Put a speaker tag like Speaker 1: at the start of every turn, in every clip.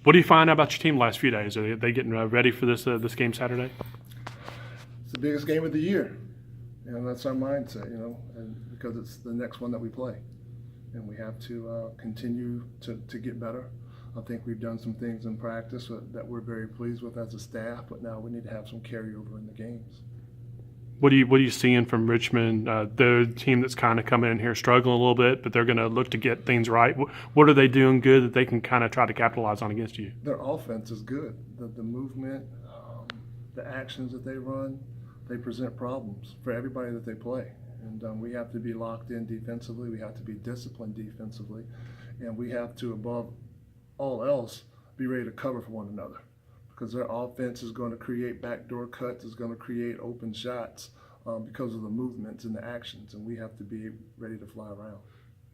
Speaker 1: What do you find out about your team the last few days? Are they getting ready for this game Saturday?
Speaker 2: It's the biggest game of the year, and that's our mindset, and because it's the next one that we play, and we have to continue to get better. I think we've done some things in practice that we're very pleased with as a staff, but now we need to have some carryover in the games.
Speaker 1: What are you seeing from Richmond? They're a team that's kind of coming in here struggling a little bit, but they're going to look to get things right. What are they doing good that they can kind of try to capitalize on against you?
Speaker 2: Their offense is good. The movement, the actions that they run, they present problems for everybody that they play. And we have to be locked in defensively. We have to be disciplined defensively. And we have to, above all else, be ready to cover for one another. Because their offense is going to create backdoor cuts, is going to create open shots because of the movements and the actions, and we have to be ready to fly around.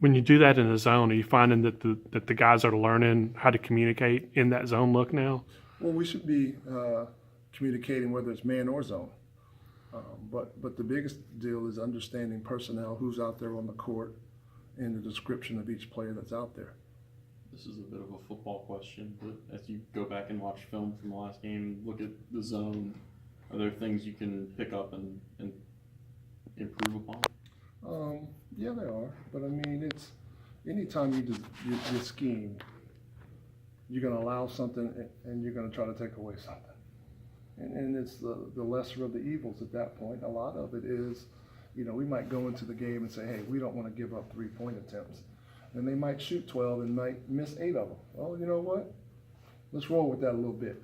Speaker 1: When you do that in the zone, are you finding that the guys are learning how to communicate in that zone look now?
Speaker 2: Well, we should be communicating whether it's man or zone. But the biggest deal is understanding personnel, who's out there on the court, and the description of each player that's out there.
Speaker 3: This is a bit of a football question, but as you go back and watch film from the last game, look at the zone, are there things you can pick up and improve upon?
Speaker 2: Yeah, there are. But I mean, it's anytime you scheme, you're going to allow something and you're going to try to take away something. And it's the lesser of the evils at that point. A lot of it is, we might go into the game and say, hey, we don't want to give up 3-point attempts. And they might shoot 12 and might miss 8 of them. Well, you know what? Let's roll with that a little bit.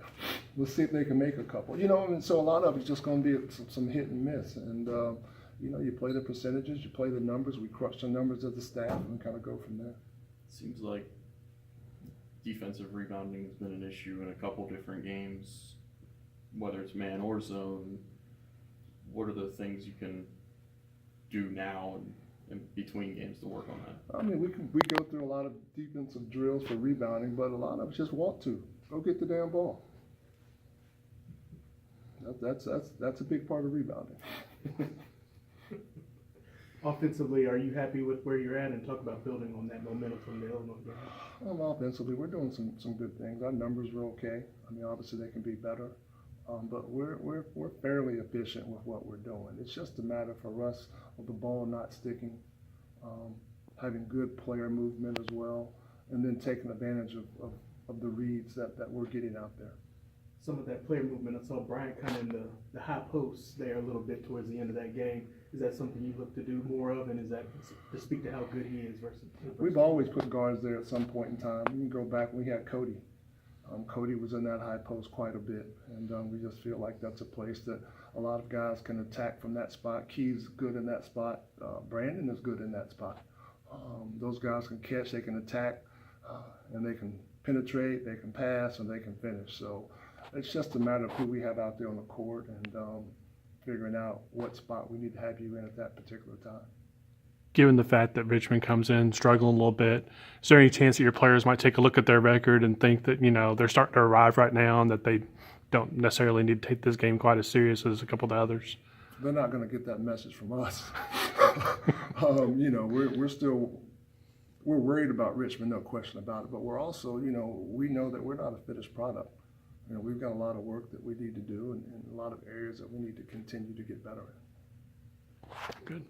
Speaker 2: Let's see if they can make a couple. And so a lot of it's just going to be some hit and miss. And, you play the percentages, you play the numbers, we crush the numbers of the staff and kind of go from there.
Speaker 3: Seems like defensive rebounding has been an issue in a couple different games, whether it's man or zone. What are the things you can do now and in between games to work on that?
Speaker 2: I mean, we go through a lot of defensive drills for rebounding, but a lot of us just want to go get the damn ball. That's a big part of rebounding.
Speaker 4: Offensively, are you happy with where you're at, and talk about building on that momentum from the Illinois game?
Speaker 2: Offensively, we're doing some good things. Our numbers are okay. I mean, obviously they can be better, but we're fairly efficient with what we're doing. It's just a matter for us of the ball not sticking, having good player movement as well, and then taking advantage of the reads that we're getting out there.
Speaker 4: Some of that player movement, I saw Brian kind of in the high post there a little bit towards the end of that game. Is that something you look to do more of, and is that to speak to how good he is versus?
Speaker 2: We've always put guards there at some point in time. We can go back when we had Cody. Cody was in that high post quite a bit, and we just feel like that's a place that a lot of guys can attack from that spot. Key's good in that spot. Brandon is good in that spot. Those guys can catch, they can attack, and they can penetrate, they can pass, and they can finish. So it's just a matter of who we have out there on the court and figuring out what spot we need to have you in at that particular time.
Speaker 1: Given the fact that Richmond comes in struggling a little bit, is there any chance that your players might take a look at their record and think that, they're starting to arrive right now and that they don't necessarily need to take this game quite as serious as a couple of the others?
Speaker 2: They're not going to get that message from us. We're worried about Richmond, no question about it, but we're also, we know that we're not a finished product. We've got a lot of work that we need to do and a lot of areas that we need to continue to get better in.
Speaker 1: Good.